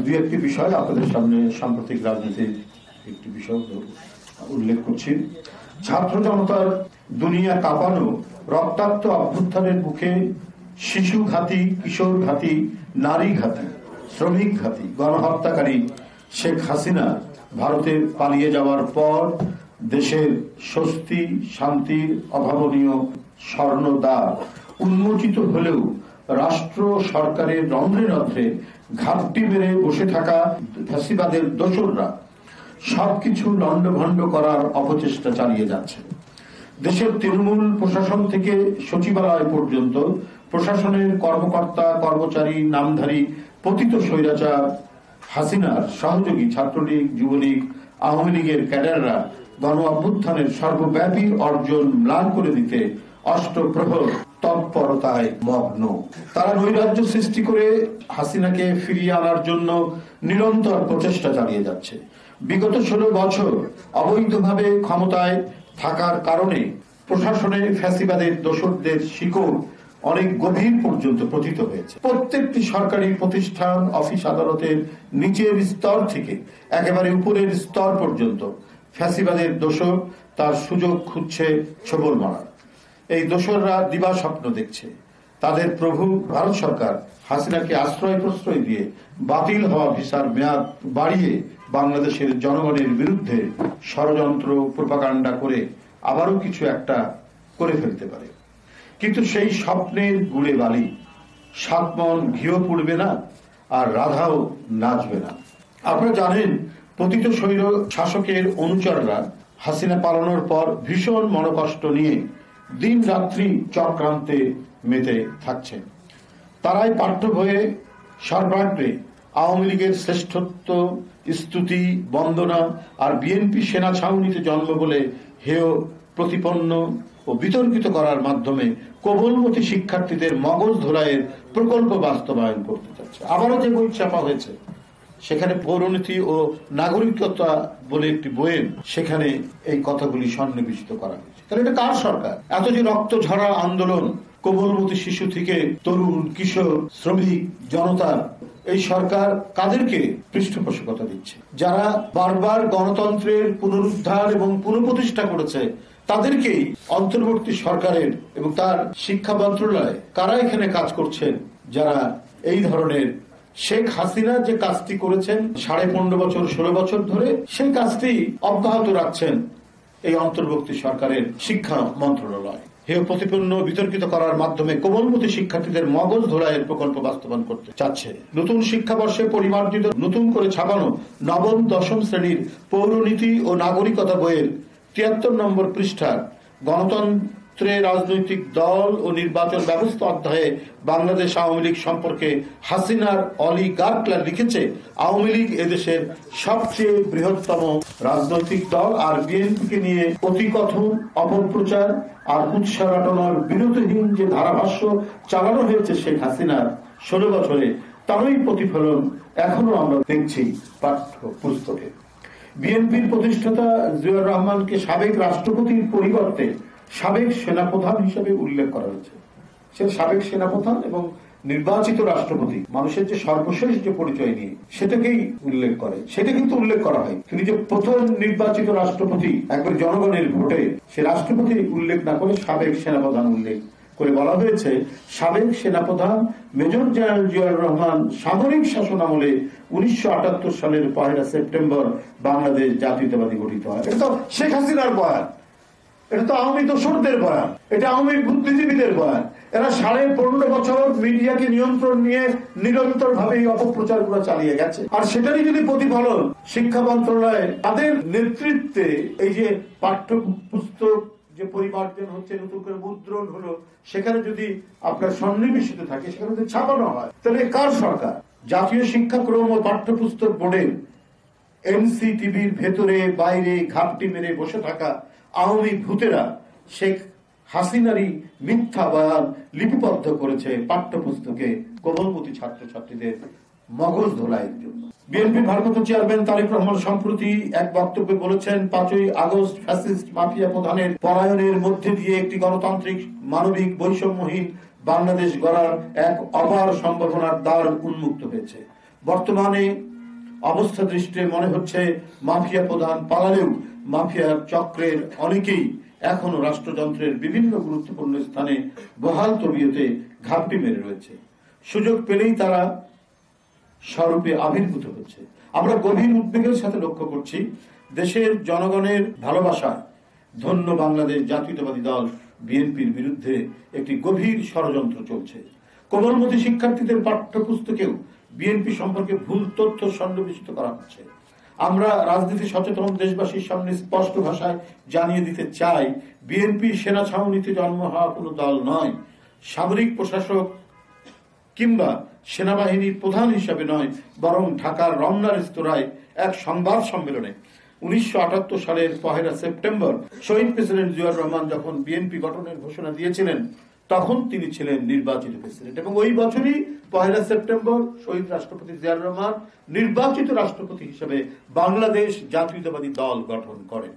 দুই একটি বিষয় আপনাদের সামনে সাম্প্রতিক রাজনীতির একটি বিষয় উল্লেখ করছি। ছাত্র জনতার দুনিয়া কাঁপানো রক্তাক্ত অভ্যুত্থানের মুখে শিশু ঘাতী, কিশোর ঘাতী, নারী ঘাতী, শ্রমিক ঘাতী, গণহত্যাকারী শেখ হাসিনা ভারতে পালিয়ে যাওয়ার পর দেশের স্বস্তি শান্তির অভাবনীয় স্বর্ণদ্বার উন্মোচিত হলেও রাষ্ট্র সরকারের রন্ধ্রে রন্ধ্রে ঘাপটি মেরে বসে থাকা ফ্যাসিবাদের দোসররা সবকিছু লন্ডভন্ড করার অপচেষ্টা চালিয়ে যাচ্ছে। দেশের তৃণমূল প্রশাসন থেকে সচিবালয় পর্যন্ত প্রশাসনের কর্মকর্তা কর্মচারী নামধারী পতিত স্বৈরাচার হাসিনার সহযোগী ছাত্রলীগ, যুবলীগ, আওয়ামী লীগের ক্যাডাররা গণ অভ্যুত্থানের সর্বব্যাপী অর্জন ম্লান করে দিতে অষ্টপ্রহর তৎপরতায় মগ্ন। তারা নৈরাজ্য সৃষ্টি করে হাসিনাকে ফিরিয়ে আনার জন্য নিরন্তর প্রচেষ্টা চালিয়ে যাচ্ছে। বিগত 16 বছর অবৈধভাবে ক্ষমতায় থাকার কারণে প্রশাসনে ফ্যাসিবাদের দোসরদের শিকড় অনেক গভীর পর্যন্ত পতিত হয়েছে। প্রত্যেকটি সরকারি প্রতিষ্ঠান, অফিস আদালতের নিচের স্তর থেকে একেবারে উপরের স্তর পর্যন্ত ফ্যাসিবাদের দোসর তার সুযোগ খুঁজছে ছোবল মারার। এই দোসররা দিবা স্বপ্ন দেখছে তাদের প্রভু ভারত সরকার হাসিনাকে আশ্রয় প্রশ্রয় দিয়ে বাতিল হওয়া ভিসার মেয়াদ বাড়িয়ে বাংলাদেশের জনগণের বিরুদ্ধে ষড়যন্ত্র প্রোপাগান্ডা করে আবারও কিছু একটা করে ফেলতে পারে। কিন্তু সেই স্বপ্নের গুড়ে বালি 7 মণ ঘিও পুড়বে না, আর রাধাও নাচবে না। আপনারা জানেন, পতিত স্বৈর শাসকের অনুচররা হাসিনা পালানোর পর ভীষণ মনোকষ্ট নিয়ে দিন রাত্রি চক্রান্তে মেতে থাকছেন। তারাই পাঠ্য বইয়ে সর্বাগ্রে আওয়ামী লীগের শ্রেষ্ঠত্ব স্তুতি বন্দনা আর বিএনপি সেনা ছাউনিতে জন্ম বলে হেয় প্রতিপন্ন ও বিতর্কিত করার মাধ্যমে কোমলমতি শিক্ষার্থীদের মগজ ধোলাইয়ের প্রকল্প বাস্তবায়ন করতে চাচ্ছে। আবারও যে বই ছাপা হয়েছে সেখানে পৌরনীতি ও নাগরিকতা বলে একটি বইয়ের সেখানে এই কথাগুলি সন্নিবেশিত করা হয়েছে। তাহলে এটা কার সরকার? এত যে রক্ত ঝরা আন্দোলন, কোমলমতি শিশু থেকে তরুণ, কিশোর, শ্রমিক জনতা, এই সরকার কাদেরকে পৃষ্ঠপোষকতা দিচ্ছে? যারা বারবার গণতন্ত্রের পুনরুদ্ধার এবং পুনঃপ্রতিষ্ঠা করেছে তাদেরকেই অন্তর্বর্তী সরকারের এবং তার শিক্ষা মন্ত্রণালয় কারা এখানে কাজ করছেন, যারা এই ধরনের শেখ হাসিনা যে কাজটি করেছেন 15.5 বছর 16 বছর ধরে, সেই কাজটি অব্যাহত রাখছেন এই অন্তর্বর্তী সরকারের শিক্ষা মন্ত্রণালয়। হেয় প্রতিপন্ন বিতর্কিত করার মাধ্যমে কোমলমতি শিক্ষার্থীদের মগজ ধোলাইয়ের প্রকল্প বাস্তবায়ন করতে চাচ্ছে। নতুন শিক্ষাবর্ষে পরিমার্জিত নতুন করে ছাপানো নবম দশম শ্রেণীর পৌরনীতি ও নাগরিকতা বইয়ের 73 নম্বর পৃষ্ঠার গণতন্ত্রের রাজনৈতিক দল ও নির্বাচন ব্যবস্থা অধ্যায়ে বাংলাদেশ আওয়ামী লীগ সম্পর্কে হাসিনার অলিগার্করা লিখেছে, আওয়ামী লীগ এদেশের সবচেয়ে বৃহত্তম রাজনৈতিক দল, আর বিএনপিকে নিয়ে অতিকথন অপপ্রচার আর উৎসাহ রটনার বিরতিহীন যে ধারাভাষ্য চালানো হয়েছে শেখ হাসিনার 16 বছরে, তারই প্রতিফলন এখনো আমরা দেখছি পাঠ্য পুস্তকে। বিএনপির প্রতিষ্ঠাতা জিয়াউর রহমানকে সাবেক রাষ্ট্রপতির পরিবর্তে সাবেক সেনাপ্রধান হিসেবে উল্লেখ করা হয়েছে। সে সাবেক সেনাপ্রধান এবং নির্বাচিত রাষ্ট্রপতি মানুষের যে সর্বশেষ যে পরিচয় নিয়ে সেটাকেই উল্লেখ করে, সেটা কিন্তু উল্লেখ করা হয়। তিনি যে প্রথম নির্বাচিত রাষ্ট্রপতি একবার জনগণের ভোটে, সে রাষ্ট্রপতি উল্লেখ না করে সাবেক সেনাপ্রধান উল্লেখ করে বলা হয়েছে, সাবেক সেনাপ্রধান মেজর জেনারেল জিয়াউর রহমান সামরিক শাসন আমলে 1978 সালের 1 সেপ্টেম্বর বাংলাদেশ জাতীয়তাবাদী গঠিত হয়। এটা তো শেখ হাসিনার বয়ান, এটা তো আওয়ামী দোসরদের বয়ান, এটা আওয়ামী বুদ্ধিজীবীদের বয়ান। এরা 15.5 বছর মিডিয়াকে নিয়ন্ত্রণ নিয়ে নিরন্তর ভাবে এই অপপ্রচার গুলো চালিয়ে গেছে। আর সেটারই যদি প্রতিফলন শিক্ষা মন্ত্রণালয় তাদের নেতৃত্বে এই যে পাঠ্য পুস্তক যে পরিমার্জন হচ্ছে, নতুন করে মুদ্রণ হলো, সেখানে যদি আপনার সন্নিবেশিত থাকে, সেখানে যদি ছাপানো হয়, তাহলে কার সরকার? জাতীয় শিক্ষাক্রম ও পাঠ্যপুস্তক বোর্ডের এনসিটিভির ভেতরে বাইরে ঘাপটি মেরে বসে থাকা আওয়ামী ভূতেরা শেখ হাসিনারই মিথ্যা বয়ান লিপিবদ্ধ করেছে পাঠ্যপুস্তকে কোমলমতি ছাত্রছাত্রীদের মগজ ধোলাইয়ের জন্য। বিএনপি ভারপ্রাপ্ত চেয়ারম্যান তারেক রহমান সম্প্রতি এক বক্তব্যে বলেছেন, 5ই আগস্ট ফ্যাসিস্ট মাফিয়া প্রধানের পলায়নের মধ্যে দিয়ে একটি গণতান্ত্রিক মানবিক বৈষম্যহীন বাংলাদেশ গড়ার এক অপার সম্ভাবনার দ্বার উন্মুক্ত হয়েছে। বর্তমানে অবস্থা দৃষ্টিতে মনে হচ্ছে মাফিয়া প্রধান পালালেও মাফিয়ার চক্রের অনেকেই এখনো রাষ্ট্রযন্ত্রের বিভিন্ন গুরুত্বপূর্ণ স্থানে বহাল তবিয়তে ঘাপটি মেরে রয়েছে। সুযোগ পেলেই তারা স্বরূপে আবির্ভূত হচ্ছে। আমরা গভীর উদ্বেগের সাথে লক্ষ্য করছি দেশের জনগণের ভালোবাসায় ধন্য বাংলাদেশ জাতীয়তাবাদী দল বিএনপির বিরুদ্ধে একটি গভীর ষড়যন্ত্র চলছে। কোমলমতি শিক্ষার্থীদের পাঠ্যপুস্তকেও বিএনপি সম্পর্কে ভুল তথ্য সন্নিবেশিত করা হচ্ছে। আমরা রাজনীতি সচেতন দেশবাসীর সামনে স্পষ্ট ভাষায় জানিয়ে দিতে চাই, বিএনপি সেনা ছাউনিতে জন্ম হওয়া কোনো দল নয়, সামরিক প্রশাসক কিংবা সেনাবাহিনীর প্রধান হিসাবে নয়, বরং ঢাকার রমনা রেস্তোরাঁয় এক সংবাদ সম্মেলনে 1978 সালের 1 সেপ্টেম্বর শহীদ প্রেসিডেন্ট জিয়াউর রহমান যখন বিএনপি গঠনের ঘোষণা দিয়েছিলেন তখন তিনি ছিলেন নির্বাচিত প্রেসিডেন্ট, এবং ওই বছরই 1 সেপ্টেম্বর শহীদ রাষ্ট্রপতি জিয়াউর রহমান নির্বাচিত রাষ্ট্রপতি হিসেবে বাংলাদেশ জাতীয়তাবাদী দল গঠন করেন।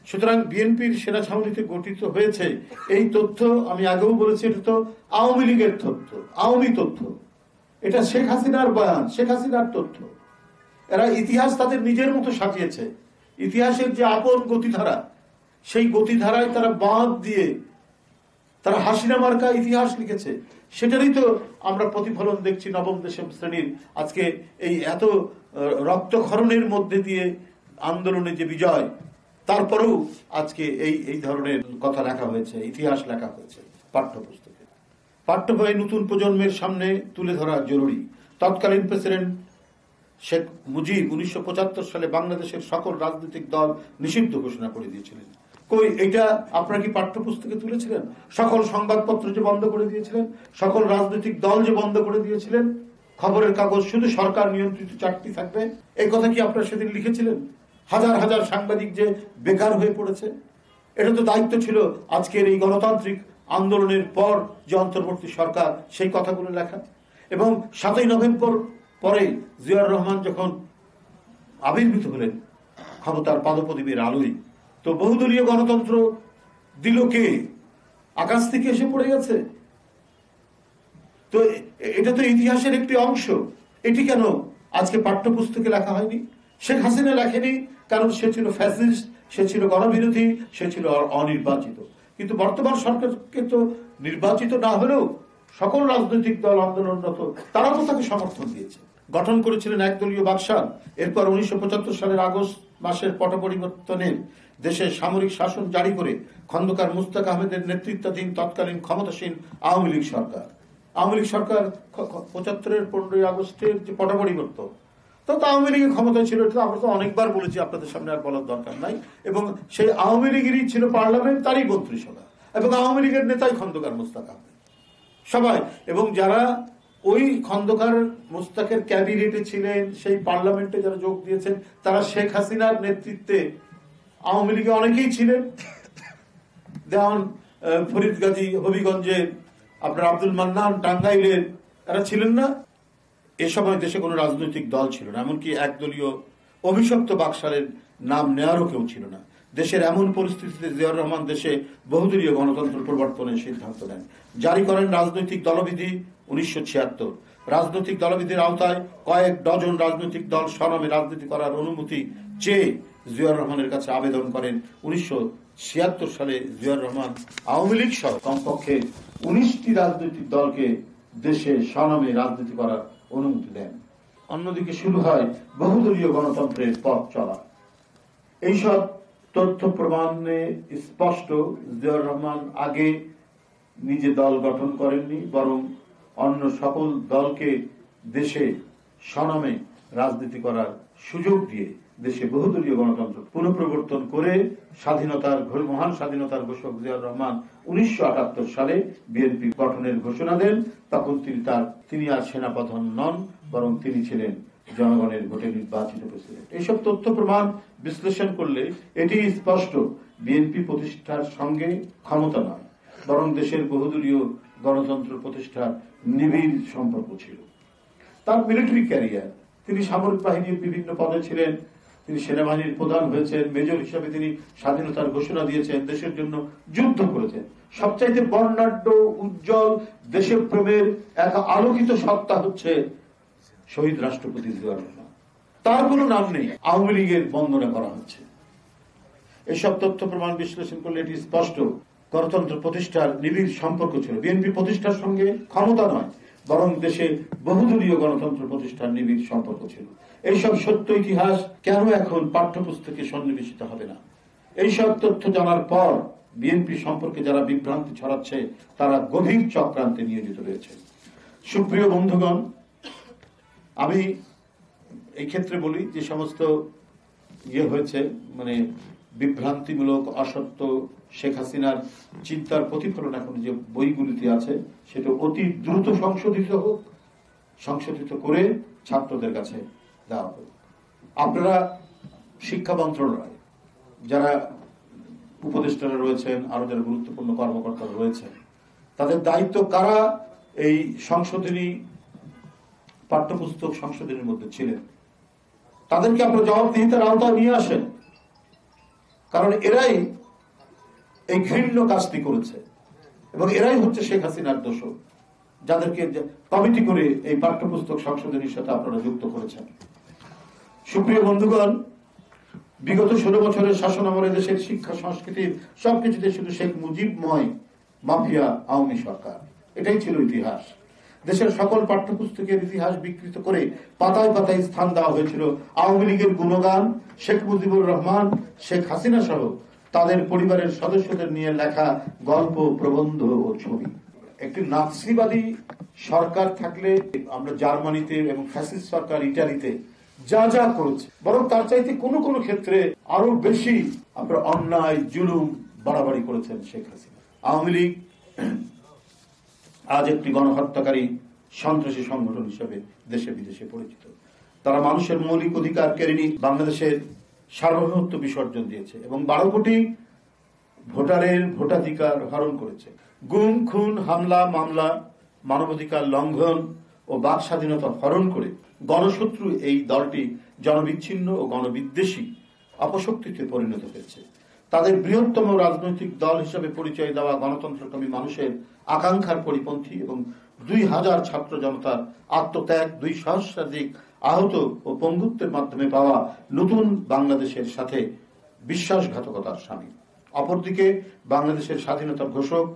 সুতরাং বিএনপির সেনা ছাউনিতে গঠিত হয়েছে এই তথ্য আমি আগেও বলেছি, এটা তো আওয়ামী লীগের তথ্য, আওয়ামী তথ্য, এটা শেখ হাসিনার বয়ান, শেখ হাসিনার তথ্য। এরা ইতিহাস তাদের নিজের মতো সাজিয়েছে। ইতিহাসের যে আপন গতিধারা, সেই গতিধারায় তারা বাঁধ দিয়ে তারা হাসিনা মার্কা ইতিহাস লিখেছে। সেটারই তো আমরা প্রতিফলন দেখছি নবম দশম শ্রেণীর আজকে এই এত রক্তক্ষরণের মধ্যে দিয়ে আন্দোলনে যে বিজয়, তারপরেও আজকে এই ধরনের কথা লেখা হয়েছে, ইতিহাস লেখা হয়েছে পাঠ্যপুস্তকে। পাঠ্য বই নতুন প্রজন্মের সামনে তুলে ধরা জরুরি। তৎকালীন প্রেসিডেন্ট শেখ মুজিব 1975 সালে বাংলাদেশের সকল রাজনৈতিক দল নিষিদ্ধ ঘোষণা করে দিয়েছিলেন। কই এটা আপনারা কি পাঠ্যপুস্তকে তুলেছিলেন? সকল সংবাদপত্র যে বন্ধ করে দিয়েছিলেন, সকল রাজনৈতিক দল যে বন্ধ করে দিয়েছিলেন, খবরের কাগজ শুধু সরকার নিয়ন্ত্রিত 4টি থাকবে, এই কথা কি আপনারা সেদিন লিখেছিলেন? হাজার হাজার সাংবাদিক যে বেকার হয়ে পড়েছে, এটা তো দায়িত্ব ছিল আজকের এই গণতান্ত্রিক আন্দোলনের পর যে অন্তর্বর্তী সরকার, সেই কথাগুলো লেখা। এবং 7ই নভেম্বর পরে জিয়াউর রহমান যখন আবির্ভূত হলেন ক্ষমতার পাদপ্রদীপের আলোয়, তো বহুদলীয় গণতন্ত্র দিল কে? আকাশ থেকে এসে পড়ে গেছে। তো এটা তো ইতিহাসের একটি অংশ। এটি কেন আজকে পাঠ্যপুস্তকে লেখা হয়নি? শেখ হাসিনা লেখেনি কারণ সে ছিল ফ্যাসিস্ট, সে ছিল গণবিরোধী, সে ছিল অনির্বাচিত। কিন্তু বর্তমান সরকারকে তো নির্বাচিত না হলেও সকল রাজনৈতিক দল আন্দোলনরত তারা তো তাকে সমর্থন দিয়েছে। গঠন করেছিলেন একদলীয় বাকশাল। এরপর 1975 সালের আগস্ট মাসের পট পরিবর্তনের দেশে সামরিক শাসন জারি করে খন্দকার মুস্তাক আহমেদের নেতৃত্বাধীন তৎকালীন ক্ষমতাসীন আওয়ামী লীগ সরকার 75-এর 15ই আগস্টের যে পট পরিবর্তন, তো আওয়ামী লীগের ক্ষমতায় ছিল, এটা আমরা তো অনেকবার বলেছি, আপনাদের সামনে আর বলার দরকার নাই। এবং সেই আওয়ামী লীগেরই ছিল পার্লামেন্ট, তারই মন্ত্রিসভা, এবং আওয়ামী লীগের নেতাই খন্দকার মুস্তাক আহমেদ সবাই। এবং যারা ওই খন্দকার মুস্তাকের ক্যাবিনেটে ছিলেন, সেই পার্লামেন্টে যারা যোগ দিয়েছেন, তারা শেখ হাসিনার নেতৃত্বে আওয়ামী লীগে অনেকেই ছিলেন। যেমন ফরিদ গাজী হবিগঞ্জের, আপনার আব্দুল মান্নান টাঙ্গাইলের, এরা ছিলেন না। এ সময় দেশে কোনো রাজনৈতিক দল ছিল না, এমনকি একদলীয় অভিশপ্ত বাকশালের নাম নেওয়ারও কেউ ছিল না। দেশের এমন পরিস্থিতিতে জিয়াউর রহমান দেশে বহুদলীয় গণতন্ত্র প্রবর্তনের সিদ্ধান্ত নেন, জারি করেন রাজনৈতিক দলবিধি 1976। রাজনৈতিক দলবিধির আওতায় কয়েক ডজন রাজনৈতিক দল স্বনামে রাজনীতি করার অনুমতি চেয়ে জিয়াউর রহমানের কাছে আবেদন করেন। 1976 সালে জিয়াউর রহমান আওয়ামী লীগ সহ কমপক্ষে 19টি রাজনৈতিক দলকে দেশে স্বনামে রাজনীতি করার অনুমতি দেন। অন্যদিকে শুরু হয় বহুদলীয় গণতন্ত্রের পথ চলা। এইসব তথ্য প্রমাণে স্পষ্ট জিয়াউর রহমান আগে নিজে দল গঠন করেননি, বরং অন্য সকল দলকে দেশে স্বনামে রাজনীতি করার সুযোগ দিয়ে দেশে বহুদলীয় গণতন্ত্র পুনঃপ্রবর্তন করে মহান স্বাধীনতার ঘোষক জিয়াউর রহমান 1978 সালে বিএনপি গঠনের ঘোষণা দেন। তখন তিনি আর সেনাপ্রধান নন, বরং তিনি ছিলেন জনগণের ভোটে নির্বাচিত প্রেসিডেন্ট। এইসব তথ্য প্রমাণ বিশ্লেষণ করলে এটি স্পষ্ট, বিএনপি প্রতিষ্ঠার সঙ্গে ক্ষমতা নয়, বরং দেশের বহুদলীয় গণতন্ত্র প্রতিষ্ঠার নিবিড় সম্পর্ক ছিল। তার মিলিটারি ক্যারিয়ার, তিনি সামরিক বাহিনীর বিভিন্ন পদে ছিলেন, তিনি সেনাবাহিনীর প্রধান হয়েছেন, মেজর হিসাবে তিনি স্বাধীনতার ঘোষণা দিয়েছেন, দেশের জন্য যুদ্ধ করেছেন। সবচাইতে বর্ণাঢ্য, উজ্জ্বল দেশপ্রেমের এক আলোকিত সত্তা হচ্ছে শহীদ রাষ্ট্রপতি জিয়াউর রহমান, তার কোনো নাম নেই। আওয়ামী লীগের বন্দনা করা হচ্ছে। এসব তথ্য প্রমাণ বিশ্লেষণ করলে এটি স্পষ্ট গণতন্ত্র প্রতিষ্ঠার নিবিড় সম্পর্ক ছিল। বিএনপি প্রতিষ্ঠার সঙ্গে ক্ষমতা নয়, বরং দেশে বহুদলীয় গণতন্ত্র প্রতিষ্ঠার নিবিড় সম্পর্ক ছিল। এইসব সত্য ইতিহাস কেন এখন পাঠ্যপুস্তকে সন্নিবেশিত হবে না? এইসব তথ্য জানার পর বিএনপি সম্পর্কে যারা বিভ্রান্তি ছড়াচ্ছে তারা গভীর চক্রান্তে নিয়োজিত রয়েছে। সুপ্রিয় বন্ধুগণ, আমি এই ক্ষেত্রে বলি যে সমস্ত হয়েছে, মানে বিভ্রান্তিমূলক, অসত্য, শেখ হাসিনার চিন্তার প্রতিফলন এখন যে বইগুলিতে আছে সেটা অতি দ্রুত সংশোধিত করে ছাত্রদের কাছে দেওয়া হোক। আপনারা শিক্ষা মন্ত্রণালয় যারা উপদেষ্টারা রয়েছেন, আরো যারা গুরুত্বপূর্ণ কর্মকর্তারা রয়েছেন, তাদের দায়িত্ব কারা এই সংশোধনী পাঠ্যপুস্তক সংশোধনের মধ্যে ছিলেন, তাদেরকে আপনারা জবাবদিহিতার আওতায় নিয়ে আসেন। কারণ এরাই এই ঘৃণ্য কাজটি করেছে এবং এরাই হচ্ছে শেখ হাসিনার দোষর, যাদেরকে কমিটি করে এই পাঠ্যপুস্তক সংশোধনীর সাথে আপনারা যুক্ত করেছেন। সুপ্রিয় বন্ধুগণ, বিগত 16 বছরের শাসনামলে দেশের শিক্ষা সংস্কৃতির সবকিছুতে শুধু শেখ মুজিবময় মাফিয়া আওয়ামী সরকার, এটাই ছিল ইতিহাস। দেশের সকল পাঠ্যপুস্তকের ইতিহাস বিকৃত করে পাতায় পাতায় স্থান দেওয়া হয়েছিল আওয়ামী লীগের গুণগান, শেখ মুজিবুর রহমান, শেখ হাসিনা সহ তাদের পরিবারের সদস্যদের নিয়ে লেখা গল্প, প্রবন্ধ ও ছবি। একটি নাৎসিবাদী সরকার থাকলে আমরা জার্মানিতে এবং ফ্যাসিস্ট সরকার ইটালিতে যা যা করেছে, বরং তার চাইতে কোনো কোনো ক্ষেত্রে আরো বেশি আপনার অন্যায়, জুলুম, বাড়াবাড়ি করেছেন শেখ হাসিনা। আওয়ামী লীগ আজ একটি গণহত্যাকারী সন্ত্রাসী সংগঠন হিসেবে দেশে বিদেশে পরিচিত। তারা মানুষের মৌলিক অধিকার কেড়ে নিয়ে বাংলাদেশের সার্বভৌমত্ব বিসর্জন দিয়েছে এবং 12 কোটি ভোটারের ভোটাধিকার হরণ করেছে। গুম, খুন, হামলা, মামলা, মানবাধিকার লঙ্ঘন ও বাক স্বাধীনতা হরণ করে গণশত্রু এই দলটি জনবিচ্ছিন্ন ও গণবিদ্বেষী অপশক্তিতে পরিণত হয়েছে। তাদের বৃহত্তম রাজনৈতিক দল হিসেবে পরিচয় দেওয়া গণতন্ত্রকামী মানুষের আকাঙ্ক্ষার পরিপন্থী এবং 2000 ছাত্র জনতার আত্মত্যাগ, 2 সহস্রাধিক আহত ও পঙ্গুত্বের মাধ্যমে পাওয়া নতুন বাংলাদেশের সাথে বিশ্বাসঘাতকতার সামিল। অপরদিকে বাংলাদেশের স্বাধীনতার ঘোষক,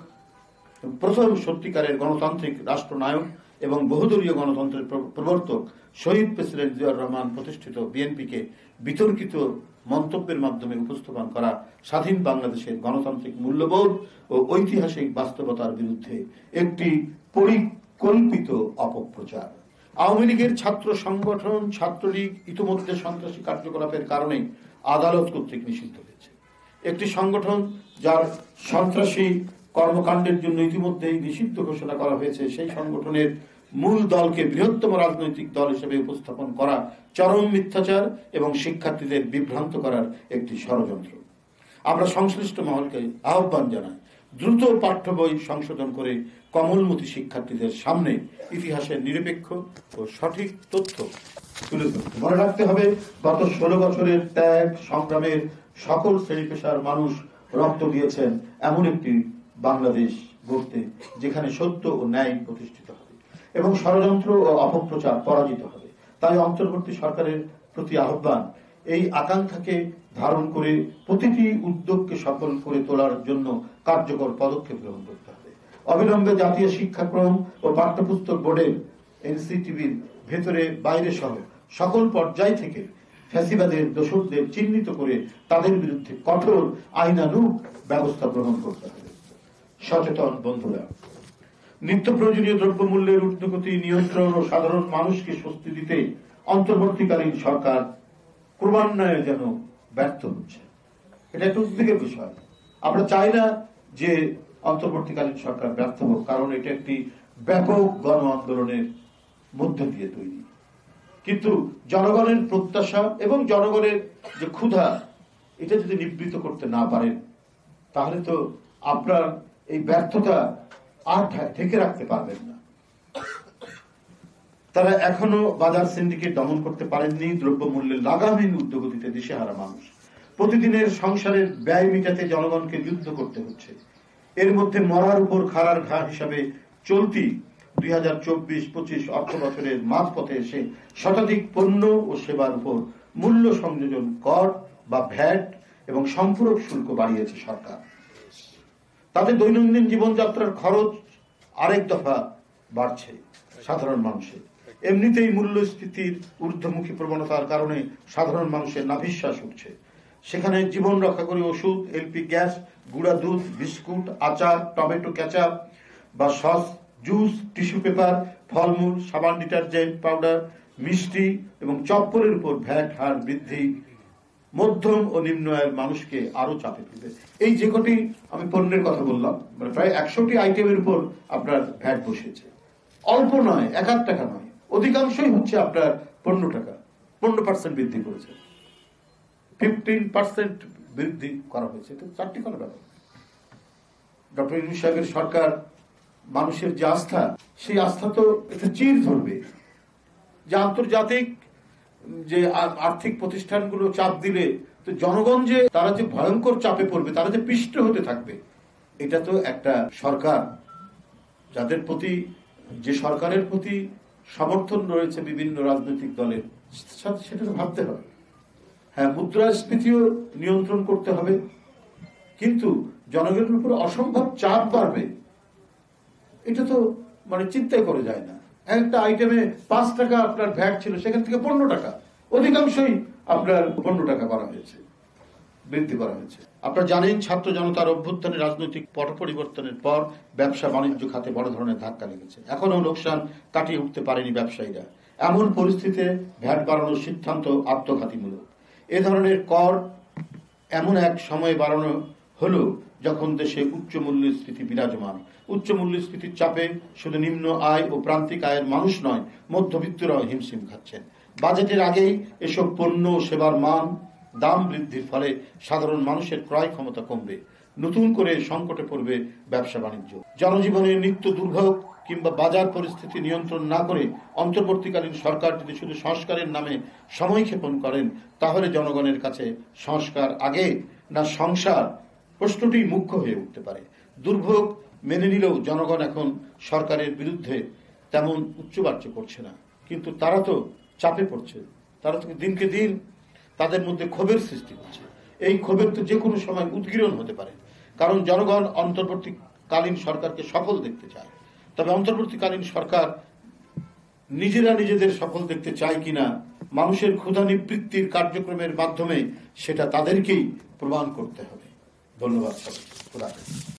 প্রথম সত্যিকারের গণতান্ত্রিক রাষ্ট্রনায়ক এবং বহুদলীয় গণতন্ত্রের প্রবর্তক শহীদ প্রেসিডেন্ট জিয়াউর রহমান প্রতিষ্ঠিত বিএনপিকে বিতর্কিত মন্তব্যের মাধ্যমে উপস্থাপন করা স্বাধীন বাংলাদেশের গণতান্ত্রিক মূল্যবোধ ও ঐতিহাসিক বাস্তবতার বিরুদ্ধে একটি পরিকল্পিত অপপ্রচার। আওয়ামী লীগের ছাত্র সংগঠন ছাত্রলীগ ইতিমধ্যে সন্ত্রাসী কার্যকলাপের কারণে আদালত কর্তৃক নিষিদ্ধ হয়েছে। একটি সংগঠন যার সন্ত্রাসী কর্মকাণ্ডের জন্য ইতিমধ্যেই নিষিদ্ধ ঘোষণা করা হয়েছে, সেই সংগঠনের মূল দলকে বৃহত্তম রাজনৈতিক দল হিসেবে উপস্থাপন করা চরম মিথ্যাচার এবং শিক্ষার্থীদের বিভ্রান্ত করার একটি ষড়যন্ত্র। আমরা সংশ্লিষ্ট মহলকে আহ্বান জানাই, দ্রুত পাঠ্য বই সংশোধন করে কমলমতি শিক্ষার্থীদের সামনে ইতিহাসের নিরপেক্ষ ও সঠিক তথ্য তুলে ধরতে। মনে রাখতে হবে, গত 16 বছরের ত্যাগ সংগ্রামের সকল শ্রেণী পেশার মানুষ রক্ত দিয়েছেন এমন একটি বাংলাদেশ গড়তে যেখানে সত্য ও ন্যায় প্রতিষ্ঠিত হবে এবং ষড়যন্ত্র ও অপপ্রচার পরাজিত হবে। তাই অন্তর্বর্তী সরকারের প্রতি আহ্বান, এই আকাঙ্ক্ষাকে ধারণ করে প্রতিটি উদ্যোগকে সফল করে তোলার জন্য কার্যকর পদক্ষেপ গ্রহণ করতে হবে। অবিলম্বে জাতীয় শিক্ষাক্রম ও পাঠ্যপুস্তক বোর্ডের এনসিটিভির ভেতরে বাইরে সহ সকল পর্যায় থেকে ফ্যাসিবাদের দোষরদের চিহ্নিত করে তাদের বিরুদ্ধে কঠোর আইনানুগ ব্যবস্থা গ্রহণ করতে হবে। সচেতন বন্ধুরা, নিত্য প্রয়োজনীয় দ্রব্যমূল্যের ঊর্ধ্বগতি নিয়ন্ত্রণ ও সাধারণ মানুষকে স্বস্তি দিতে অন্তর্বর্তীকালীন সরকার ক্রমান্বয়ে যেন ব্যর্থ হচ্ছে, এটা একটা উদ্বেগের বিষয়। আমরা চাই না যে অন্তর্বর্তীকালীন সরকার ব্যর্থ হোক, কারণ এটা একটি ব্যাপক গণ আন্দোলনের মধ্য দিয়ে তৈরি। কিন্তু জনগণের প্রত্যাশা এবং জনগণের যে ক্ষুধা, এটা যদি নিবৃত্ত করতে না পারেন তাহলে তো আপনার এই ব্যর্থতা আর ঢেকে রাখতে পারবেন না। তারা এখনো বাজার সিন্ডিকেট দমন করতে পারেননি। দ্রব্যমূল্যের লাগামহীন ঊর্ধ্বগতিতে দিশেহারা মানুষ, প্রতিদিনের সংসারের ব্যয় মেটাতে জনগণকে যুদ্ধ করতে হচ্ছে। এর মধ্যে মরার উপর খাড়ার ঘা হিসাবে চলতি 2024-25 অর্থ বছরের মাঝপথে এসে শতাধিক পণ্য ও সেবার উপর মূল্য সংযোজন কর বা ভ্যাট এবং সম্পূরক শুল্ক বাড়িয়েছে সরকার। তাতে দৈনন্দিন জীবনযাত্রার খরচ আরেক দফা বাড়ছে সাধারণ মানুষের। এমনিতেই মূল্যস্ফীতির ঊর্ধ্বমুখী প্রবণতার কারণে সাধারণ মানুষের নাভিশ্বাস উঠছে। সেখানে জীবন রক্ষা করে ওষুধ, এলপি গ্যাস, গুঁড়া দুধ, বিস্কুট, আচার, টমেটো কেচাপ বা সস, জুস, টিস্যু পেপার, ফলমূল, সাবান, ডিটারজেন্ট পাউডার, মিষ্টি এবং চপ্পলের উপর ভ্যাট হার বৃদ্ধি মধ্যম ও নিম্ন আয়ের মানুষকে আরো চাপে ফেলবে। এই যে কটি আমি পণ্যের কথা বললাম, মানে প্রায় 100টি আইটেমের উপর আপনার ভ্যাট বসিয়েছে। অল্প নয়, 1 টাকা নয়, অধিকাংশই হচ্ছে আপনার 15 টাকা। 15% বৃদ্ধি করেছে, 15% বৃদ্ধি করা হয়েছে। এটা 4টি কোনো ব্যাপার। ডক্টর ইউনূস সাহেবের সরকার মানুষের যে আস্থা, সেই আস্থা তো এটা চির ধরবে। যে আন্তর্জাতিক যে আর্থিক প্রতিষ্ঠানগুলো চাপ দিলে তো জনগণ যে তারা যে ভয়ঙ্কর চাপে পড়বে, তারা যে পিষ্ট হতে থাকবে, এটা তো একটা সরকার যাদের প্রতি, যে সরকারের প্রতি সমর্থন রয়েছে বিভিন্ন রাজনৈতিক দলের, সেটা তো ভাবতে হবে। হ্যাঁ, মুদ্রাস্ফীতিও নিয়ন্ত্রণ করতে হবে, কিন্তু জনগণের উপর অসম্ভব চাপ বাড়বে, এটা তো মানে চিন্তাই করে যায় না। একটা আইটেমে 5 টাকা আপনার ভ্যাট ছিল, সেখান থেকে 15 টাকা, অধিকাংশই আপনার 15 টাকা করা হয়েছে, বৃদ্ধি করা হয়েছে। আপনারা জানেন, ছাত্র জনতার অভ্যুত্থানে রাজনৈতিক পট পরিবর্তনের পর ব্যবসা বাণিজ্য খাতে বড় ধরনের ধাক্কা লেগেছে। এখনো লোকসান কাটিয়ে উঠতে পারেনি ব্যবসায়ীরা। এমন পরিস্থিতিতে ভ্যাট বাড়ানোর সিদ্ধান্ত আত্মঘাতীমূলক। এ ধরনের কর এমন এক সময় বাড়ানো হলো যখন দেশে উচ্চ মূল্যস্ফীতি বিরাজমান। উচ্চ মূল্যস্ফীতির চাপে শুধু নিম্ন আয় ও প্রান্তিক আয়ের মানুষ নয়, মধ্যবিত্তরাও হিমশিম খাচ্ছেন। বাজেটের আগেই এসব পণ্য ও সেবার মান, দাম বৃদ্ধির ফলে সাধারণ মানুষের ক্রয় ক্ষমতা কমবে, নতুন করে সংকটে পড়বে ব্যবসা বাণিজ্য। জনজীবনের নিত্য দুর্ভোগ কিংবা বাজার পরিস্থিতি নিয়ন্ত্রণ না করে অন্তর্বর্তীকালীন সরকার যদি শুধু সংস্কারের নামে সময় ক্ষেপণ করেন, তাহলে জনগণের কাছে সংস্কার আগে না সংসার প্রশ্নটি মুখ্য হয়ে উঠতে পারে। দুর্ভোগ মেনে নিলেও জনগণ এখন সরকারের বিরুদ্ধে তেমন উচ্চবাচ্য করছে না, কিন্তু তারা তো চাপে পড়ছে। তারা তো দিনকে দিন তাদের মধ্যে ক্ষোভের সৃষ্টি হচ্ছে। এই ক্ষোভের তো যে কোনো সময় উদ্গীরণ হতে পারে, কারণ জনগণ অন্তর্বর্তীকালীন সরকারকে সফল দেখতে চায়। তবে অন্তর্বর্তীকালীন সরকার নিজেরা নিজেদের সফল দেখতে চায় কিনা, মানুষের ক্ষুধা নিবৃত্তির কার্যক্রমের মাধ্যমে সেটা তাদেরকেই প্রমাণ করতে হবে। ধন্যবাদ সবাইকে।